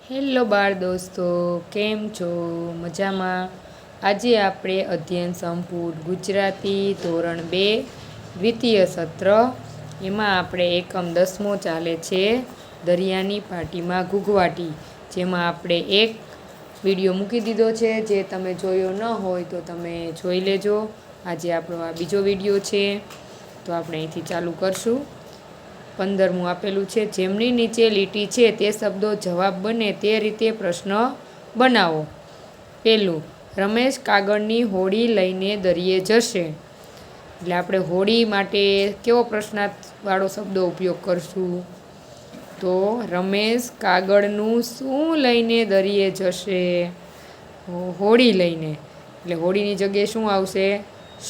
Hello બાળ દોસ્તો, કેમ છો? મજામાં? આજે આપણે અધ્યયન સંપુટ ગુજરાતી ધોરણ 2 દ્વિતીય સત્ર એમાં આપણે એકમ 10મો ચાલે છે દરિયાની પાટીમાં ઘૂઘવાટી, જેમાં આપણે એક વિડીયો મૂકી દીધો છે. જે તમે જોયો ન હોય તો તમે જોઈ લેજો. આજે આપણો આ બીજો વિડીયો છે, તો આપણે અહીંથી ચાલુ કરશું. 15મું આપેલું છે, જેમની નીચે લીટી છે તે શબ્દો જવાબ બને તે રીતે પ્રશ્ન બનાવો. પહેલું, રમેશ કાગળની હોડી લઈને દરિયે જશે. એટલે આપણે હોડી માટે કેવો પ્રશ્નાર્થવાળો શબ્દો ઉપયોગ કરશું? તો રમેશ કાગળનું શું લઈને દરિયે જશે? હોડી લઈને. એટલે હોડીની જગ્યાએ શું આવશે?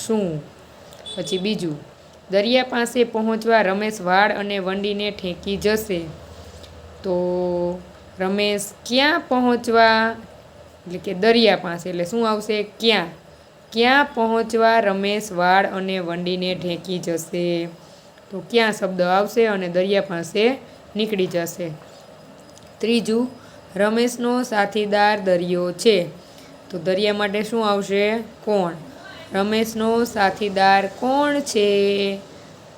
શું. પછી બીજું, દરિયા પાસે પહોંચવા રમેશ વાડ અને વંડીને ઠેકી જશે. તો રમેશ ક્યાં પહોંચવા? એટલે કે દરિયા પાસે, એટલે શું આવશે? ક્યાં. ક્યાં પહોંચવા રમેશ વાડ અને વંડીને ઢેકી જશે? તો ક્યાં શબ્દ આવશે અને દરિયા પાસે નીકળી જશે. ત્રીજું, રમેશનો સાથીદાર દરિયો છે. તો દરિયા માટે શું આવશે? કોણ. રમેશનો સાથીદાર કોણ છે?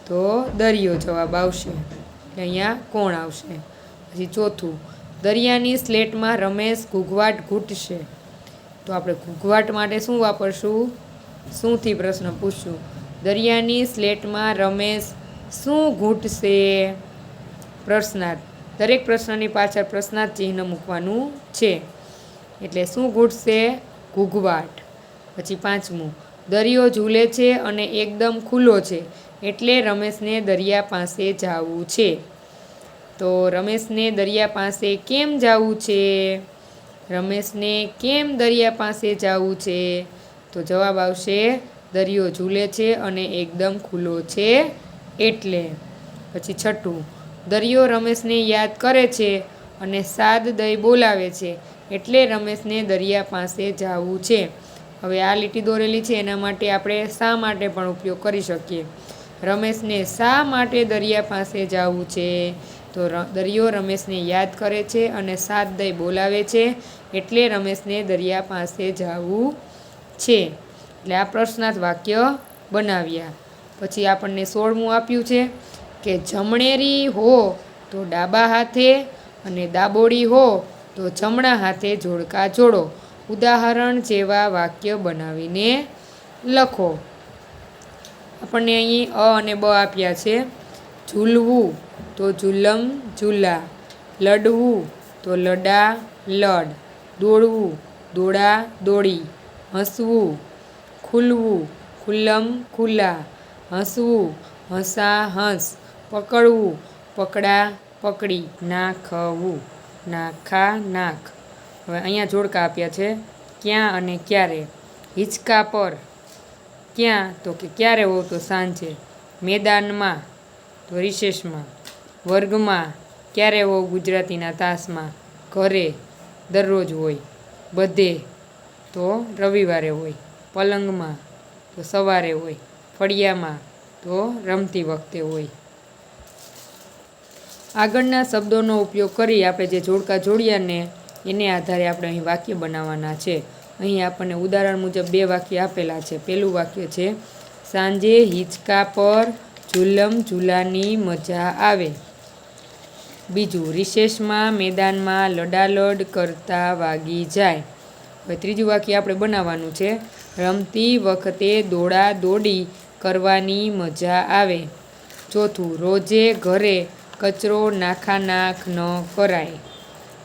તો દરિયો જવાબ આવશે. એટલે અહીંયા કોણ આવશે. પછી ચોથું, દરિયાની સ્લેટમાં રમેશ ઘૂઘવાટ ઘૂંટશે. તો આપણે ઘૂઘવાટ માટે શું વાપરશું? શુંથી પ્રશ્ન પૂછશું. દરિયાની સ્લેટમાં રમેશ શું ઘૂંટશે? પ્રશ્નાર્થ. દરેક પ્રશ્નની પાછળ પ્રશ્નાર્થ ચિહ્ન મૂકવાનું છે. એટલે શું ઘૂંટશે? ઘૂઘવાટ. પછી પાંચમું, દરિયો ઝૂલે છે અને એકદમ ખુલ્લો છે, એટલે રમેશને દરિયા પાસે જવું છે. તો રમેશને દરિયા પાસે કેમ જવું છે? રમેશને કેમ દરિયા પાસે જવું છે? તો જવાબ આવશે દરિયો ઝૂલે છે અને એકદમ ખુલ્લો છે એટલે. પછી છઠ્ઠું, દરિયો રમેશને યાદ કરે છે અને સાદ દઈ બોલાવે છે, એટલે રમેશને દરિયા પાસે જવું છે. હવે આ લીટી દોરેલી છે એના માટે આપણે શા માટે પણ ઉપયોગ કરી શકીએ. રમેશને શા માટે દરિયા પાસે જવું છે? તો દરિયો રમેશને યાદ કરે છે અને સાદ દઈ બોલાવે છે, એટલે રમેશને દરિયા પાસે જવું છે. એટલે આ પ્રશ્નાર્થ વાક્ય બનાવ્યા. પછી આપણને 16મું આપ્યું છે કે જમણેરી હો તો ડાબા હાથે અને દાબોડી હો તો જમણા હાથે જોડકા જોડો. ઉદાહરણ જેવા વાક્ય બનાવીને લખો. આપણને અહીં અ અને બ આપ્યા છે. ઝૂલવું તો ઝૂલમ ઝૂલા, લડવું તો લડા લડ, દોડવું દોડા દોડી, હસવું ખુલવું ખુલ્લમ ખુલ્લા, હસવું હસા હંસ, પકડવું પકડા પકડી, નાખવું નાખા નાખ. હવે અહીંયા જોડકા આપ્યા છે, ક્યાં અને ક્યારે. હિંચકા પર, ક્યાં તો કે ક્યારે હો તો સાંજે, મેદાનમાં તો રિસેસમાં, વર્ગમાં ક્યારે હો ગુજરાતીના તાસમાં, ઘરે દરરોજ હોય, બધે તો રવિવારે હોય, પલંગમાં તો સવારે હોય, ફળિયામાં તો રમતી વખતે હોય. આગળના શબ્દોનો ઉપયોગ કરી આપણે જે જોડકા જોડ્યા ને એને આધારે આપણે અહીં વાક્ય બનાવવાના છે. અહીં આપણને ઉદાહરણ મુજબ 2 વાક્ય આપેલા છે. પહેલું વાક્ય છે, સાંજે હિંચકા પર ઝૂલમ ઝૂલાની મજા આવે. બીજું, રિસેસમાં મેદાનમાં લડાલડ કરતા વાગી જાય. હવે ત્રીજું વાક્ય આપણે બનાવવાનું છે, રમતી વખતે દોડા દોડી કરવાની મજા આવે. ચોથું, રોજે ઘરે કચરો નાખાનાખ ન કરાય.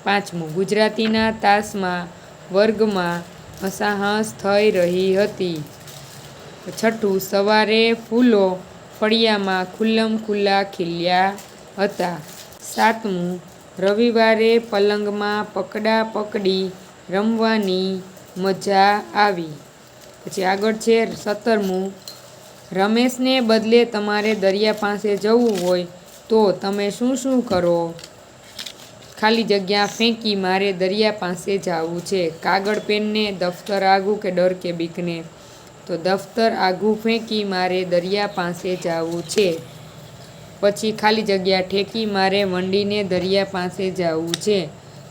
પાંચમું, ગુજરાતીના તાસમાં વર્ગમાં હસાહસ થઈ રહી હતી. છઠ્ઠું, સવારે ફૂલો ફળિયામાં ખુલ્લમ ખુલ્લા ખીલ્યા હતા. સાતમું, રવિવારે પલંગમાં પકડા પકડી રમવાની મજા આવી. પછી આગળ છે 17મું, રમેશને બદલે તમારે દરિયા પાસે જવું હોય તો તમે શું શું કરો? ખાલી જગ્યા ફેંકી મારે દરિયા પાસે જવું છે. કાગળ પેનને દફતર આઘું કે ડર કે બીકને? તો દફતર આઘું ફેંકી મારે દરિયા પાસે જવું છે. પછી ખાલી જગ્યા ઠેકી મારે વંડીને દરિયા પાસે જવું છે.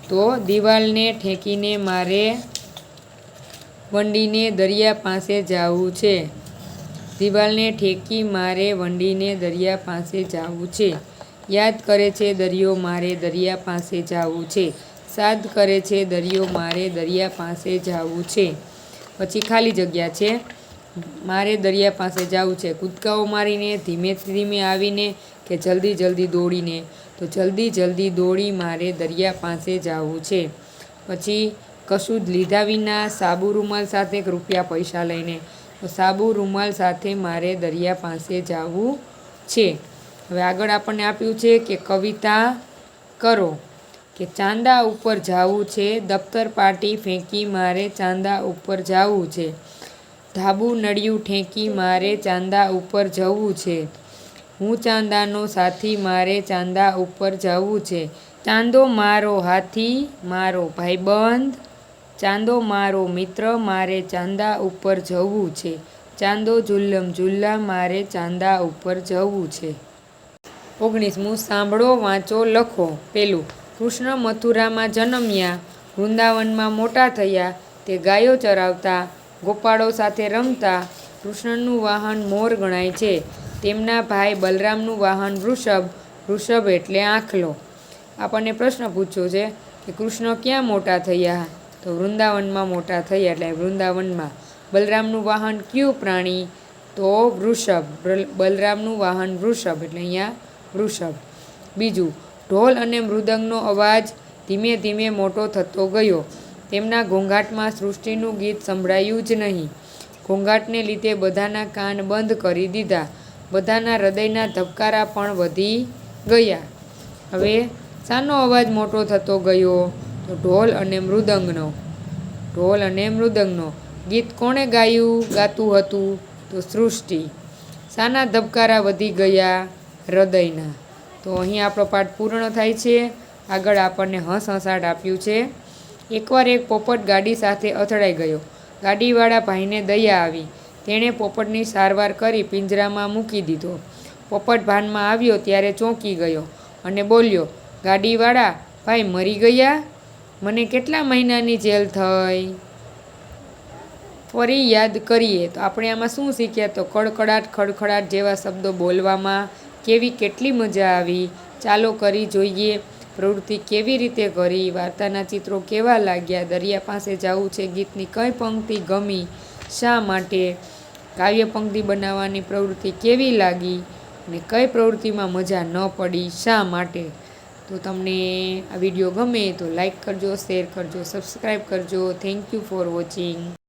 તો દિવાલને ઠેકીને મારે વંડીને દરિયા પાસે જાવું છે. દિવાલને ઠેકી મારે વંડીને દરિયા પાસે જાવું છે. યાદ કરે છે દરિયો મારે દરિયા પાસે જાવું છે. સાદ કરે છે દરિયો મારે દરિયા પાસે જાવું છે. પછી ખાલી જગ્યા છે. મારે દરિયા પાસે જાવું છે. કૂદકાઓ મારીને, ધીમે ધીમે આવીને કે જલ્દી જલ્દી દોડીને, તો જલ્દી જલ્દી દોડી મારે દરિયા પાસે જાવું છે. પછી કશું જ લીધા વિના સાબુ રૂમાલ સાથે રૂપિયા પૈસા લઈને, તો સાબુ રૂમાલ સાથે મારે દરિયા પાસે જાવું છે. હવે આગળ આપણને આપ્યું છે કે કવિતા કરો. કે ચાંદા ઉપર જાવું છે, દફતર પાટી ફેંકી મારે ચાંદા ઉપર જાવું છે. ધાબુ નળિયું ઠેંકી મારે ચાંદા ઉપર જવું છે. હું ચાંદાનો સાથી મારે ચાંદા ઉપર જવું છે. ચાંદો મારો હાથી મારો ભાઈબંધ, ચાંદો મારો મિત્ર મારે ચાંદા ઉપર જવું છે. ચાંદો ઝુલ્લમ ઝુલ્લા મારે ચાંદા ઉપર જવું છે. 19મું સાંભળો વાંચો લખો. પહેલું, કૃષ્ણ મથુરામાં જન્મ્યા, વૃંદાવનમાં મોટા થયા. તે ગાયો ચરાવતા, ગોપાળો સાથે રમતા. કૃષ્ણનું વાહન મોર ગણાય છે. તેમના ભાઈ બલરામનું વાહન વૃષભ. વૃષભ એટલે આંખલો. આપણને પ્રશ્ન પૂછ્યો છે કે કૃષ્ણ ક્યાં મોટા થયા? તો વૃંદાવનમાં મોટા થયા, એટલે વૃંદાવનમાં. બલરામનું વાહન કયું પ્રાણી? તો વૃષભ. બલરામનું વાહન વૃષભ, એટલે અહીંયા વૃષભ. બીજું, ઢોલ અને મૃદંગનો અવાજ ધીમે ધીમે મોટો થતો ગયો. તેમના ઘોંઘાટમાં સૃષ્ટિનું ગીત સંભળાયું જ નહીં. ઘોંઘાટને લીધે બધાના કાન બંધ કરી દીધા. બધાના હૃદયના ધબકારા પણ વધી ગયા. હવે શાનો અવાજ મોટો થતો ગયો? તો ઢોલ અને મૃદંગનો. ઢોલ અને મૃદંગનો. ગીત કોણે ગાતું હતું? તો સૃષ્ટિ. શાના ધબકારા વધી ગયા? હૃદયના. તો અહીં આપણો પાઠ પૂર્ણ થાય છે. આગળ આપણને હંસાટ આપ્યું છે. એકવાર એક પોપટ ગાડી સાથે અથડાઈ ગયો. ગાડીવાળા ભાઈને દયા આવી. તેણે પોપટની સારવાર કરી પિંજરામાં મૂકી દીધો. પોપટ ભાનમાં આવ્યો ત્યારે ચોંકી ગયો અને બોલ્યો, ગાડીવાળા ભાઈ મરી ગયા? મને કેટલા મહિનાની જેલ થઈ? ફરી યાદ કરીએ તો આપણે આમાં શું શીખ્યા? તો કડકડાટ ખડખડાટ જેવા શબ્દો બોલવામાં કેટલી મજા આવી. ચાલો કરી જોઈએ. પ્રવૃત્તિ કેવી રીતે કરી? વાર્તાના ચિત્રો કેવા લાગ્યા? દરિયા પાસે જવું છે ગીતની કઈ પંક્તિ ગમી? શા માટે? કાવ્ય પંક્તિ બનાવવાની પ્રવૃત્તિ કેવી લાગી? અને કઈ પ્રવૃત્તિમાં મજા ન પડી? શા માટે? તો તમને આ વિડીયો ગમે તો લાઈક કરજો, શેર કરજો, સબસ્ક્રાઈબ કરજો. Thank you for watching.